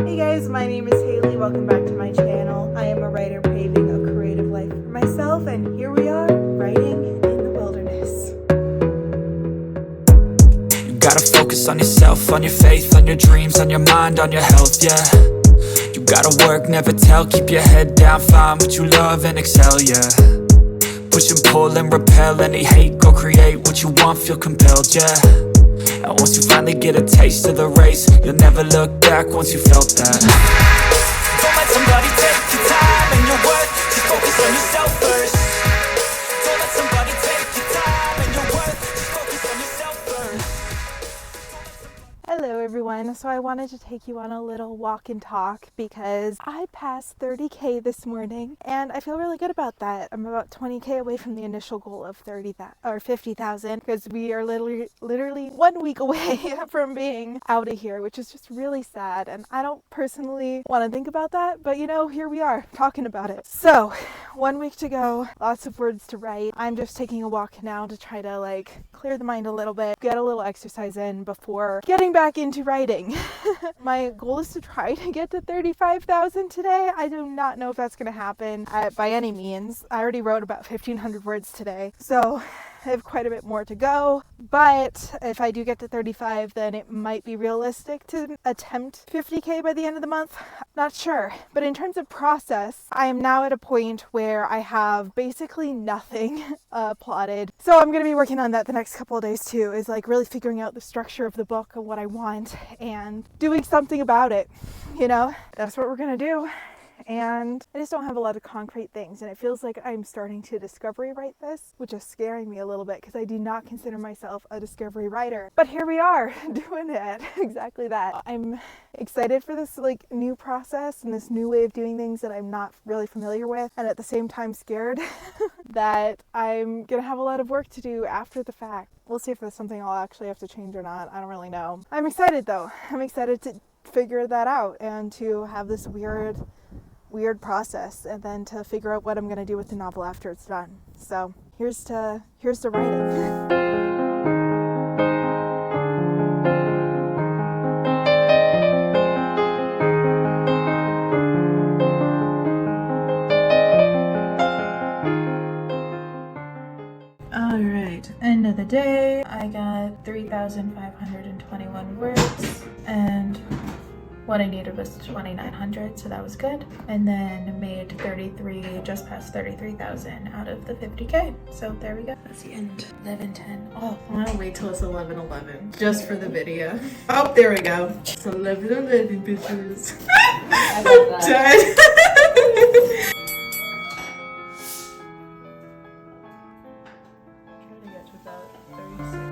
Hey guys, my name is Haley. Welcome back to my channel. I am a writer paving a creative life for myself, and here we are, writing in the wilderness. You gotta focus on yourself, on your faith, on your dreams, on your mind, on your health, yeah. You gotta work, never tell, keep your head down, find what you love and excel, yeah. Push and pull and repel any hate, go create what you want, feel compelled, yeah. And once you finally get a taste of the race, you'll never look back once you felt that. Don't let somebody take your time and your worth, just focus on yourself first. Don't let somebody take your time and your worth, just focus on yourself first. Hello everyone. So I wanted to take you on a little walk and talk because I passed 30K this morning and I feel really good about that. I'm about 20K away from the initial goal of 50,000 because we are literally 1 week away from being out of here, which is just really sad. And I don't personally want to think about that, but here we are talking about it. So 1 week to go, lots of words to write. I'm just taking a walk now to try to clear the mind a little bit, get a little exercise in before getting back into writing. My goal is to try to get to 35,000 today. I do not know if that's going to happen by any means. I already wrote about 1,500 words today, so I have quite a bit more to go. But if I do get to 35, then it might be realistic to attempt 50K by the end of the month. Not sure. But in terms of process, I am now at a point where I have basically nothing plotted. So I'm going to be working on that the next couple of days too, is really figuring out the structure of the book and what I want and doing something about it. That's what we're going to do. And I just don't have a lot of concrete things, and it feels like I'm starting to discovery write this, which is scaring me a little bit because I do not consider myself a discovery writer. But here we are doing it. Exactly that. I'm excited for this new process and this new way of doing things that I'm not really familiar with, and at the same time scared that I'm gonna have a lot of work to do after the fact. We'll see if there's something I'll actually have to change or not. I don't really know. I'm excited though. I'm excited to figure that out and to have this weird process, and then to figure out what I'm going to do with the novel after it's done. So here's to writing. Alright, end of the day. I got 3,521 words, and what I needed was 2,900, so that was good. And then made just past 33,000 out of the 50K. So there we go. That's the end. 11:10. Oh, I want to wait till it's 11:11 just for the video. Oh, there we go. It's 11:11, bitches. I'm done. Trying to get to about 36.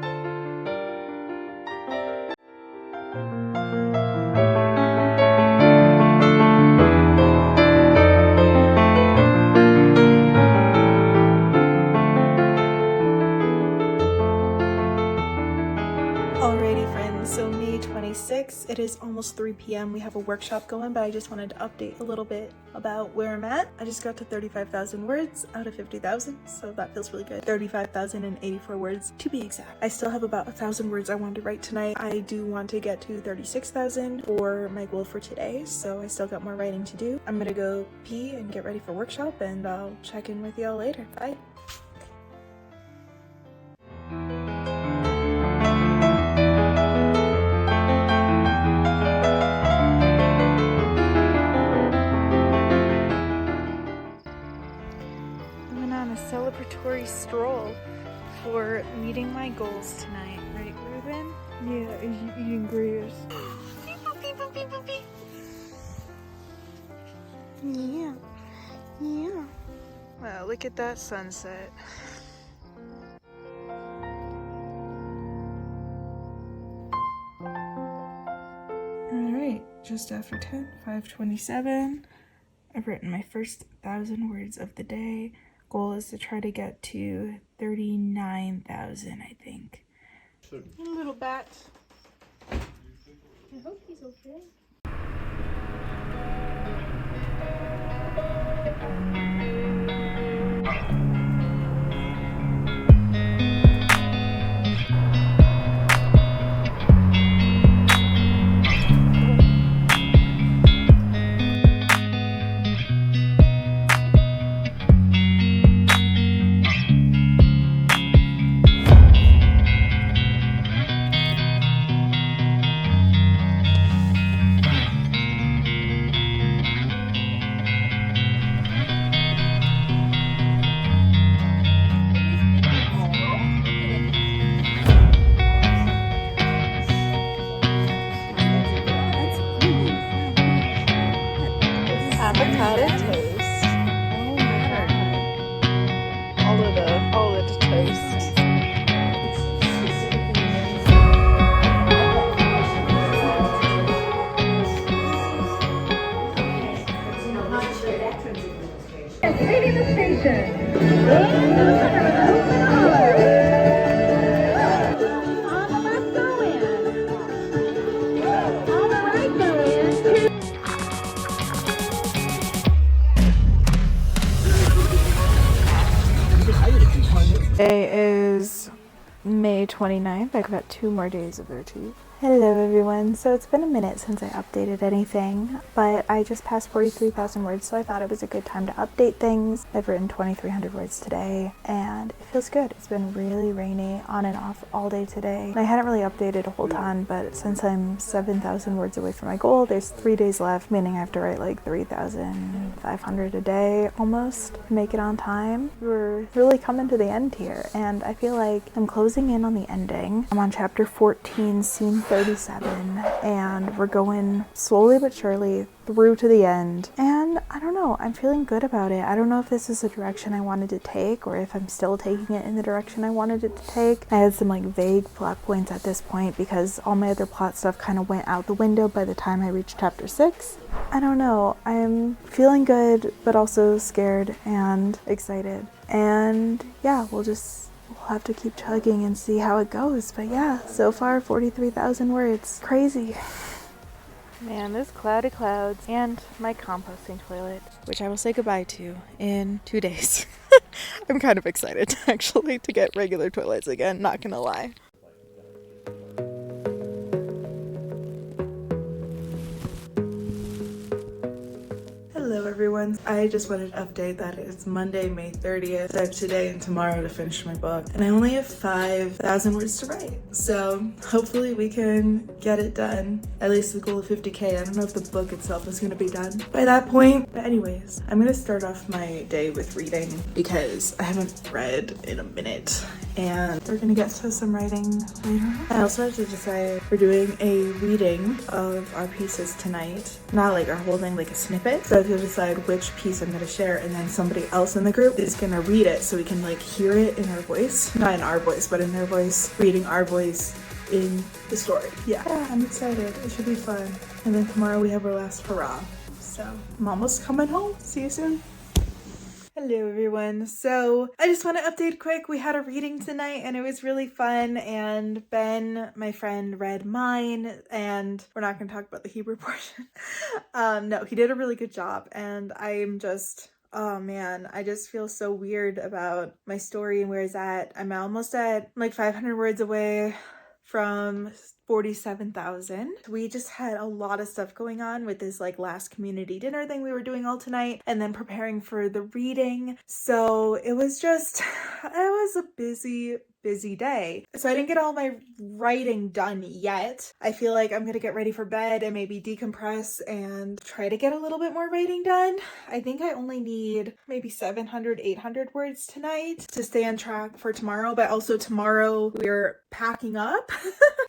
Alrighty friends, so May 26th, it is almost 3 p.m. We have a workshop going, but I just wanted to update a little bit about where I'm at. I just got to 35,000 words out of 50,000, so that feels really good. 35,084 words to be exact. I still have about 1,000 words I want to write tonight. I do want to get to 36,000 for my goal for today, so I still got more writing to do. I'm gonna go pee and get ready for workshop, and I'll check in with y'all later. Bye. Celebratory stroll for meeting my goals tonight, right, Ruben? Yeah, eating grapes. Yeah. Wow, look at that sunset. Alright, just after 10, 5:27. I've written my first 1,000 words of the day. Goal is to try to get to 39,000, I think. Little bat. I hope he's okay. Leaving the station. And the center of the hoop and a holler. On the left, go in. On the right, go in. Today is May 29th. I've got 2 more days of Virtue. Hello everyone. So it's been a minute since I updated anything, but I just passed 43,000 words, so I thought it was a good time to update things. I've written 2,300 words today, and it feels good. It's been really rainy on and off all day today. And I hadn't really updated a whole ton, but since I'm 7,000 words away from my goal, there's 3 days left, meaning I have to write like 3,500 a day almost to make it on time. We're really coming to the end here, and I feel like I'm closing in on the ending. I'm on chapter 14, scene 37, and we're going slowly but surely through to the end, and I don't know, I'm feeling good about it. I don't know if this is the direction I wanted to take or if I'm still taking it in the direction I wanted it to take. I had some like vague plot points at this point because all my other plot stuff kind of went out the window by the time I reached chapter 6. I don't know, I'm feeling good but also scared and excited, and yeah, we'll have to keep chugging and see how it goes. But yeah, so far 43,000 words. Crazy. Man, there's cloudy clouds and my composting toilet, which I will say goodbye to in 2 days. I'm kind of excited actually to get regular toilets again, not gonna lie. Hello everyone. I just wanted to update that it's Monday, May 30th. I have today and tomorrow to finish my book, and I only have 5,000 words to write. So hopefully we can get it done. At least the goal of 50K. I don't know if the book itself is going to be done by that point. But anyways, I'm going to start off my day with reading because I haven't read in a minute. And we're gonna get to some writing later. I also have to decide we're doing a reading of our pieces tonight. Not like our whole thing, like a snippet. So I have to decide which piece I'm gonna share, and then somebody else in the group is gonna read it so we can like hear it in our voice. Not in our voice, but in their voice, reading our voice in the story. Yeah, I'm excited. It should be fun. And then tomorrow we have our last hurrah. So I'm almost coming home. See you soon. Hello everyone. So I just want to update quick. We had a reading tonight and it was really fun, and Ben, my friend, read mine, and we're not going to talk about the Hebrew portion. No, he did a really good job, and I'm just, oh man, I just feel so weird about my story and where it's at. I'm almost at like 500 words away from 47,000. We just had a lot of stuff going on with this like last community dinner thing we were doing all tonight, and then preparing for the reading. So it was a busy day. So I didn't get all my writing done yet. I feel like I'm gonna get ready for bed and maybe decompress and try to get a little bit more writing done. I think I only need maybe 700, 800 words tonight to stay on track for tomorrow, but also tomorrow we're packing up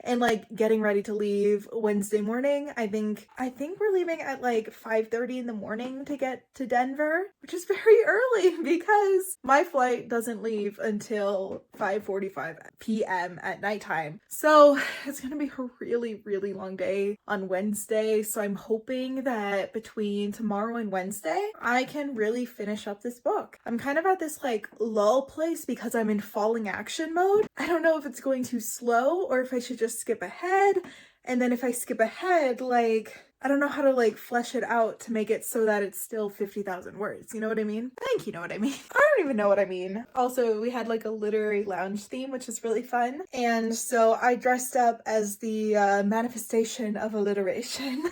and like getting ready to leave Wednesday morning. I think we're leaving at like 5:30 in the morning to get to Denver, which is very early because my flight doesn't leave until 5:45 p.m. at nighttime. So it's gonna be a really long day on Wednesday. So I'm hoping that between tomorrow and Wednesday, I can really finish up this book. I'm kind of at this like lull place because I'm in falling action mode. I don't know if it's going too slow or if I should just skip ahead. And then if I skip ahead, like, I don't know how to like flesh it out to make it so that it's still 50,000 words. You know what I mean? I think you know what I mean. I don't even know what I mean. Also, we had like a literary lounge theme, which was really fun. And so I dressed up as the manifestation of alliteration.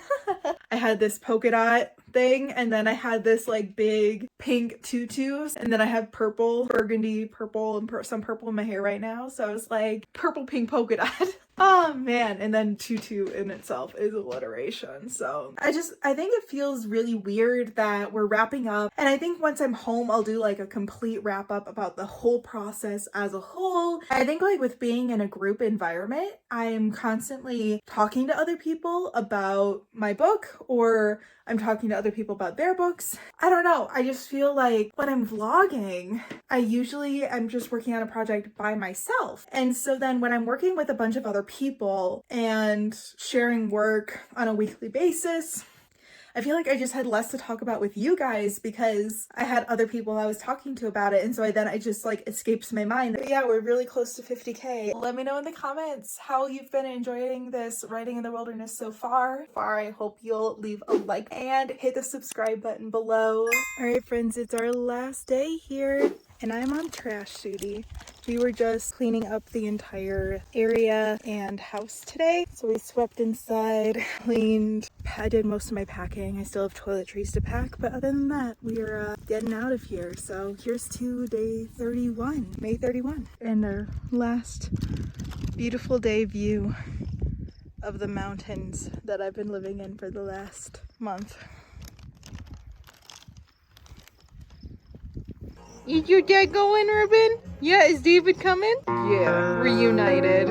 I had this polka dot thing, and then I had this like big pink tutus, and then I have purple, burgundy purple, and some purple in my hair right now. So I was like purple pink polka dot. Oh man, and then tutu in itself is alliteration. So I think it feels really weird that we're wrapping up, and I think once I'm home I'll do like a complete wrap up about the whole process as a whole. I think like with being in a group environment, I'm constantly talking to other people about my book, or I'm talking to other people about their books. I don't know, I just feel like when I'm vlogging, I'm just working on a project by myself. And so then when I'm working with a bunch of other people and sharing work on a weekly basis, I feel like I just had less to talk about with you guys because I had other people I was talking to about it, and so I just like escapes my mind. But yeah, we're really close to 50K. Let me know in the comments how you've been enjoying this writing in the wilderness so far. I hope you'll leave a like and hit the subscribe button below. All right, friends, it's our last day here, and I'm on trash duty. We were just cleaning up the entire area and house today. So we swept inside, cleaned. I did most of my packing. I still have toiletries to pack, but other than that, we're getting out of here. So here's to day 31, May 31. And our last beautiful day view of the mountains that I've been living in for the last month. Is your dad going, Ruben? Yeah, is David coming? Yeah, reunited.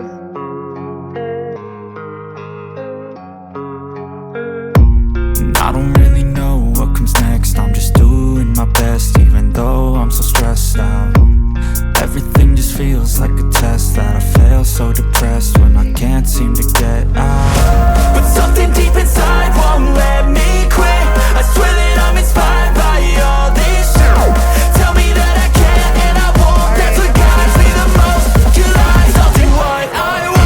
I don't really know what comes next. I'm just doing my best, even though I'm so stressed out. Everything just feels like a test that I fail, so depressed when I can't seem to get out. But something deep inside won't let me quit. I swear that I'm inspired by all this shit. Tell me that I can and I won't. That's what guides me the most. Your lies, I'll do what I want.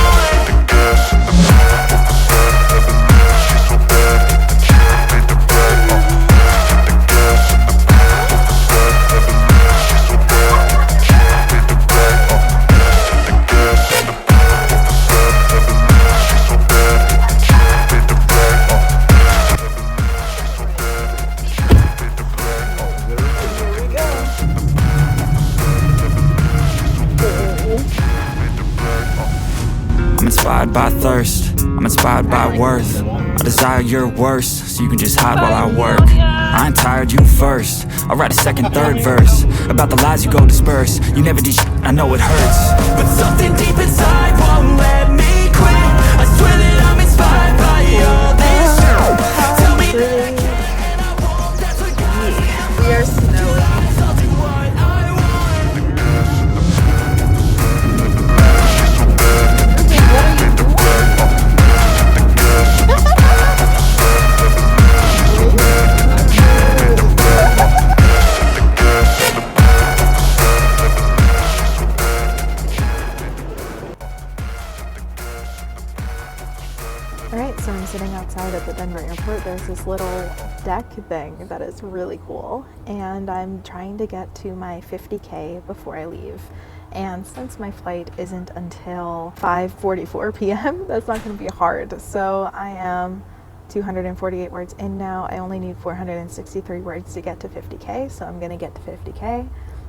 Inspired by thirst, I'm inspired by worth. I desire your worst, so you can just hide while I work. I ain't tired, you first. I'll write a second, third verse about the lies you go disperse. You never did shit, I know it hurts. But something deep inside won't let me quit. I swear that I'm inspired by all this shit. Tell me that I can and I won't. That's what guides me. We are snowy. I'll do what I want. Alright, so I'm sitting outside at the Denver airport. There's this little deck thing that is really cool, and I'm trying to get to my 50K before I leave. And since my flight isn't until 5:44 p.m., that's not going to be hard. So I am 248 words in now. I only need 463 words to get to 50K, so I'm going to get to 50K,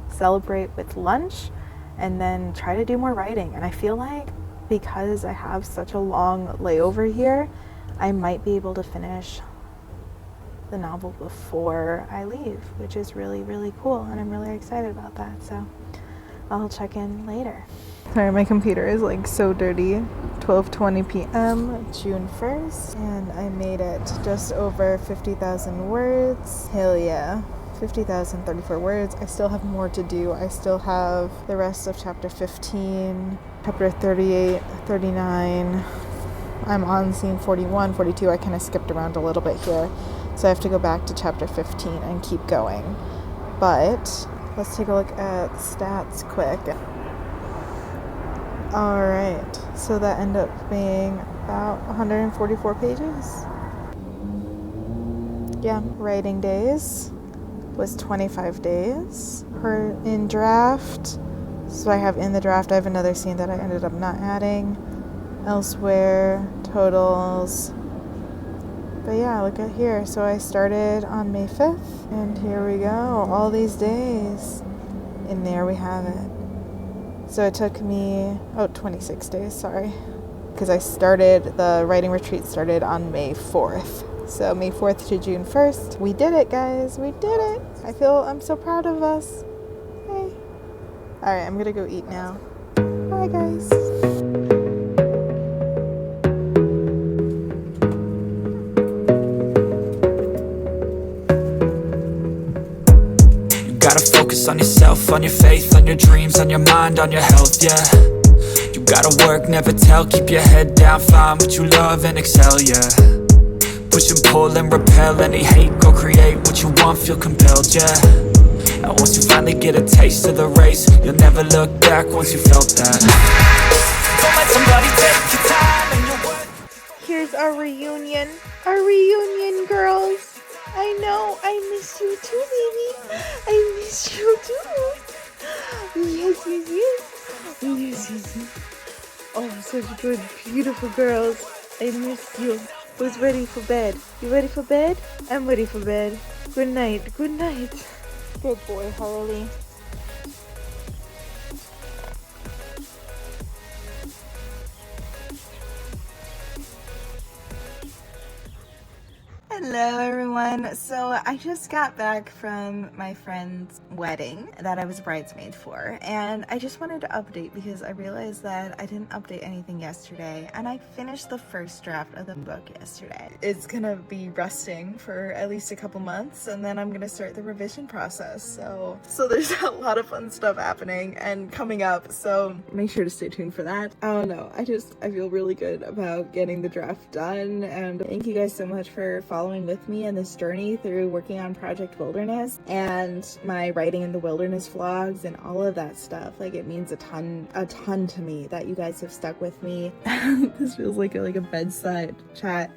celebrate with lunch, and then try to do more writing. And I feel like because I have such a long layover here, I might be able to finish the novel before I leave, which is really, really cool, and I'm really excited about that. So I'll check in later. Sorry, my computer is like so dirty. 12:20 p.m. June 1st, and I made it just over 50,000 words. Hell yeah. 50,034 words. I still have more to do. I still have the rest of chapter 15, chapter 38, 39. I'm on scene 41, 42. I kind of skipped around a little bit here, so I have to go back to chapter 15 and keep going. But let's take a look at stats quick. Alright, so that ended up being about 144 pages. Yeah, writing days was 25 days. In draft, so I have in the draft, I have another scene that I ended up not adding. Elsewhere, totals. But yeah, look at here. So I started on May 5th, and here we go, all these days. And there we have it. So it took me, 26 days, sorry. Because the writing retreat started on May 4th. So May 4th to June 1st. We did it, guys. We did it. I'm so proud of us. Hey. All right, I'm gonna go eat now. Bye, guys. You gotta focus on yourself, on your faith, on your dreams, on your mind, on your health, yeah. You gotta work, never tell, keep your head down, find what you love and excel, yeah. Push and pull and repel any hate. Go create what you want, feel compelled, yeah. And once you finally get a taste of the race, you'll never look back once you felt that. Don't let somebody take your time and your worth. Here's our reunion. Our reunion, girls. I know, I miss you too, baby. I miss you too. Yes, yes, yes. Yes, yes, yes. Oh, such good, beautiful girls. I miss you. Who's ready for bed? You ready for bed? I'm ready for bed. Good night. Good night. Good boy, Harley. Hello everyone. So I just got back from my friend's wedding that I was a bridesmaid for, and I just wanted to update because I realized that I didn't update anything yesterday, and I finished the first draft of the book yesterday. It's gonna be resting for at least a couple months, and then I'm gonna start the revision process. So there's a lot of fun stuff happening and coming up, so make sure to stay tuned for that. I don't know, I feel really good about getting the draft done, and thank you guys so much for following with me in this journey through working on Project Wilderness and my writing in the wilderness vlogs and all of that stuff. Like, it means a ton to me that you guys have stuck with me. This feels like a bedside chat.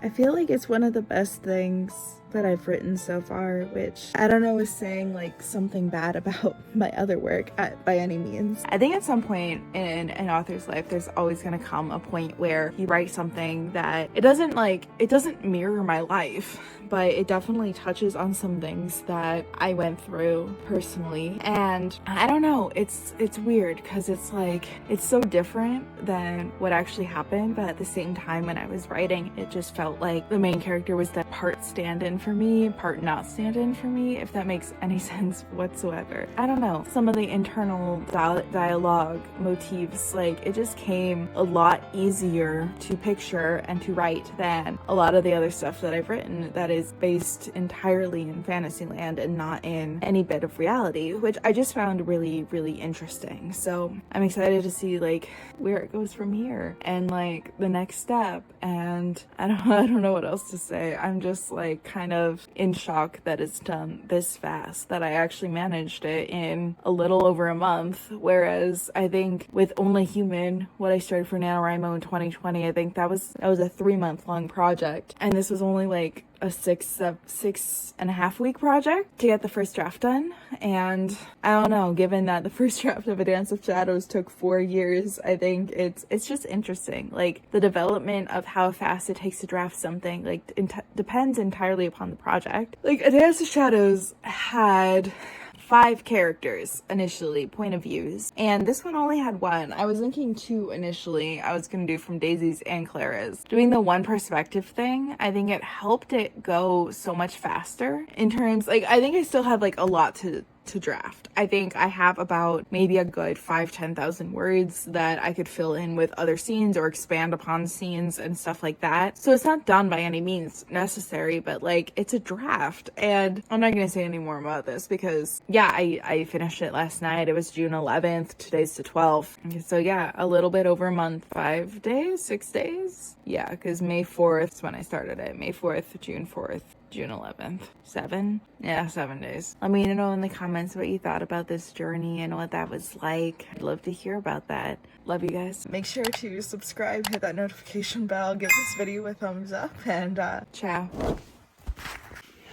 I feel like it's one of the best things that I've written so far, which I don't know is saying like something bad about my other work by any means. I think at some point in an author's life, there's always going to come a point where you write something that it doesn't mirror my life, but it definitely touches on some things that I went through personally. And I don't know, it's weird because it's like, it's so different than what actually happened, but at the same time when I was writing, it just felt like the main character was that part stand-in for me, part not stand-in for me, if that makes any sense whatsoever. I don't know, some of the internal dialogue motifs, like, it just came a lot easier to picture and to write than a lot of the other stuff that I've written that is based entirely in Fantasyland and not in any bit of reality, which I just found really, really interesting. So I'm excited to see like where it goes from here and like the next step. And I don't know what else to say. I'm just like kind of in shock that it's done this fast, that I actually managed it in a little over a month. Whereas I think with Only Human, what I started for NaNoWriMo in 2020, I think that was a 3-month-long project. And this was only like a 6.5 week project to get the first draft done. And I don't know, given that the first draft of A Dance of Shadows took 4 years, I think it's just interesting. Like, the development of how fast it takes to draft something like depends entirely upon the project. Like, A Dance of Shadows had 5 characters initially, point of views, and this one only had 1. I was thinking 2 initially. I was gonna do from Daisy's and Clara's. Doing the one perspective thing, I think it helped it go so much faster in terms, like, I think I still had like a lot to draft. I think I have about maybe a good 5,000-10,000 words that I could fill in with other scenes or expand upon scenes and stuff like that. So it's not done by any means necessary, but like, it's a draft. And I'm not gonna say any more about this because yeah, I finished it last night. It was June 11th. Today's the 12th. So yeah, a little bit over a month. 5 days, 6 days. Yeah, because May 4th is when I started it. May 4th, June 4th. June 11th. 7? Yeah, 7 days. Let me know in the comments what you thought about this journey and what that was like. I'd love to hear about that. Love you guys. Make sure to subscribe, hit that notification bell, give this video a thumbs up, and ciao.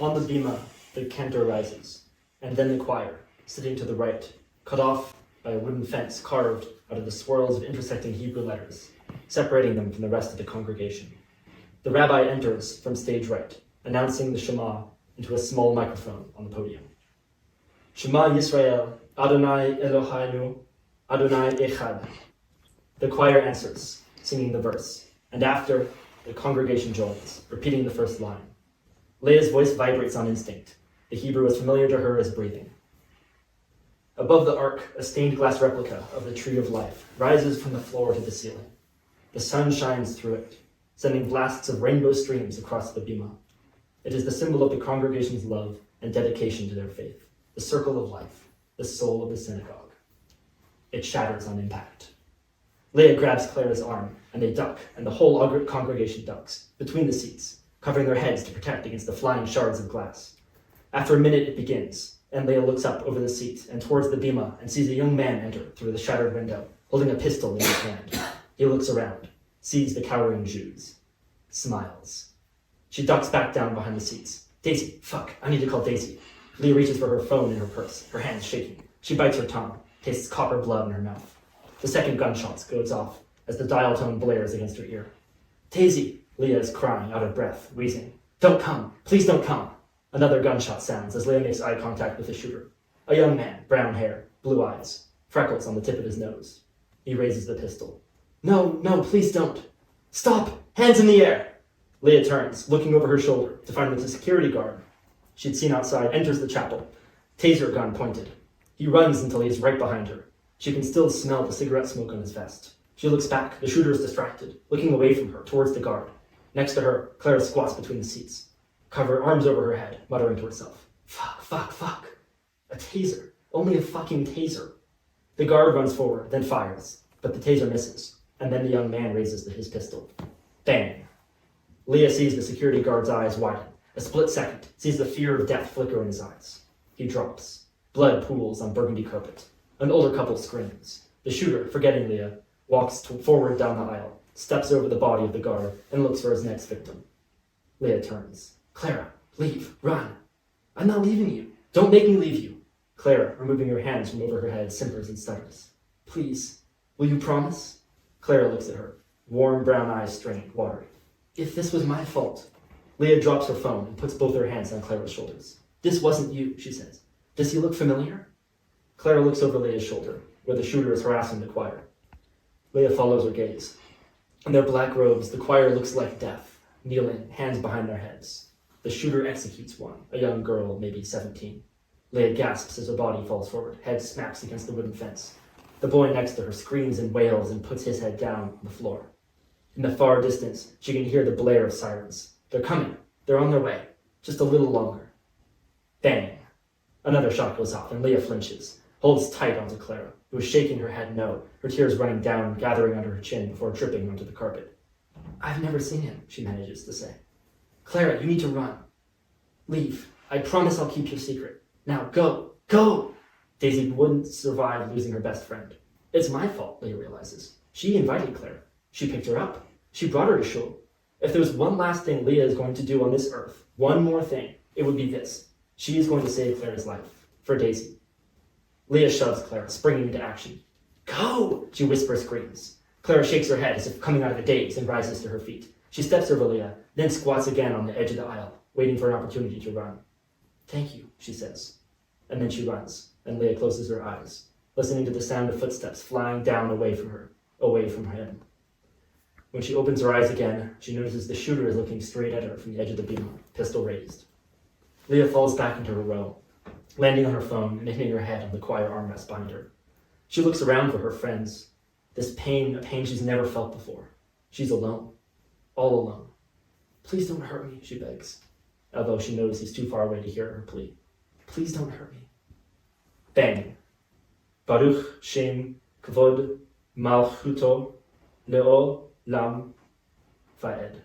On the bima, the cantor rises, and then the choir, sitting to the right, cut off by a wooden fence carved out of the swirls of intersecting Hebrew letters, separating them from the rest of the congregation. The rabbi enters from stage right, announcing the Shema into a small microphone on the podium. Shema Yisrael, Adonai Eloheinu, Adonai Echad. The choir answers, singing the verse, and after, the congregation joins, repeating the first line. Leah's voice vibrates on instinct. The Hebrew is familiar to her as breathing. Above the ark, a stained glass replica of the Tree of Life rises from the floor to the ceiling. The sun shines through it, sending blasts of rainbow streams across the bima. It is the symbol of the congregation's love and dedication to their faith, the circle of life, the soul of the synagogue. It shatters on impact. Leah grabs Clara's arm, and they duck, and the whole congregation ducks, between the seats, covering their heads to protect against the flying shards of glass. After a minute, it begins, and Leia looks up over the seat and towards the bima and sees a young man enter through the shattered window, holding a pistol in his hand. He looks around, sees the cowering Jews, smiles. She ducks back down behind the seats. Daisy, fuck, I need to call Daisy. Leia reaches for her phone in her purse, her hands shaking. She bites her tongue, tastes copper blood in her mouth. The second gunshot goes off as the dial tone blares against her ear. Daisy, Leia is crying, out of breath, wheezing. Don't come, please don't come. Another gunshot sounds as Leia makes eye contact with the shooter. A young man, brown hair, blue eyes, freckles on the tip of his nose. He raises the pistol. No, please don't. Stop, hands in the air. Leia turns, looking over her shoulder to find that the security guard she'd seen outside enters the chapel, taser gun pointed. He runs until he is right behind her. She can still smell the cigarette smoke on his vest. She looks back. The shooter is distracted, looking away from her, towards the guard. Next to her, Clara squats between the seats, arms over her head, muttering to herself. Fuck. A taser. Only a fucking taser. The guard runs forward, then fires, but the taser misses, and then the young man raises his pistol. Bang. Leia sees the security guard's eyes widen. A split second, sees the fear of death flicker in his eyes. He drops. Blood pools on burgundy carpet. An older couple screams. The shooter, forgetting Leia, walks forward down the aisle, steps over the body of the guard, and looks for his next victim. Leia turns. Clara, leave, run. I'm not leaving you. Don't make me leave you. Clara, removing her hands from over her head, simpers and stutters. Please, will you promise? Clara looks at her, warm brown eyes strained, watery. If this was my fault. Leia drops her phone and puts both her hands on Clara's shoulders. This wasn't you, she says. Does he look familiar? Clara looks over Leia's shoulder, where the shooter is harassing the choir. Leia follows her gaze. In their black robes, the choir looks like death, kneeling, hands behind their heads. The shooter executes one, a young girl, maybe 17. Leia gasps as her body falls forward, head smacks against the wooden fence. The boy next to her screams and wails and puts his head down on the floor. In the far distance, she can hear the blare of sirens. They're coming. They're on their way. Just a little longer. Bang. Another shot goes off, and Leia flinches, holds tight onto Clara, who is shaking her head no, her tears running down and gathering under her chin before tripping onto the carpet. I've never seen him, she manages to say. Clara, you need to run. Leave. I promise I'll keep your secret. Now go. Go! Daisy wouldn't survive losing her best friend. It's my fault, Leia realizes. She invited Clara. She picked her up. She brought her to shul. If there's one last thing Leia is going to do on this earth, one more thing, it would be this. She is going to save Clara's life. For Daisy. Leia shoves Clara, springing into action. Go! She whispers, screams. Clara shakes her head as if coming out of a daze and rises to her feet. She steps over Leia, then squats again on the edge of the aisle, waiting for an opportunity to run. Thank you, she says. And then she runs, and Leia closes her eyes, listening to the sound of footsteps flying down away from her, away from him. When she opens her eyes again, she notices the shooter is looking straight at her from the edge of the beam, pistol raised. Leia falls back into her row, landing on her phone and hitting her head on the choir armrest behind her. She looks around for her friends. This pain, a pain she's never felt before. She's alone. All alone. Please don't hurt me, she begs, although she knows he's too far away to hear her plea. Please don't hurt me. Bang. Baruch Shem Kvod Malchuto Leo Lam Vaed.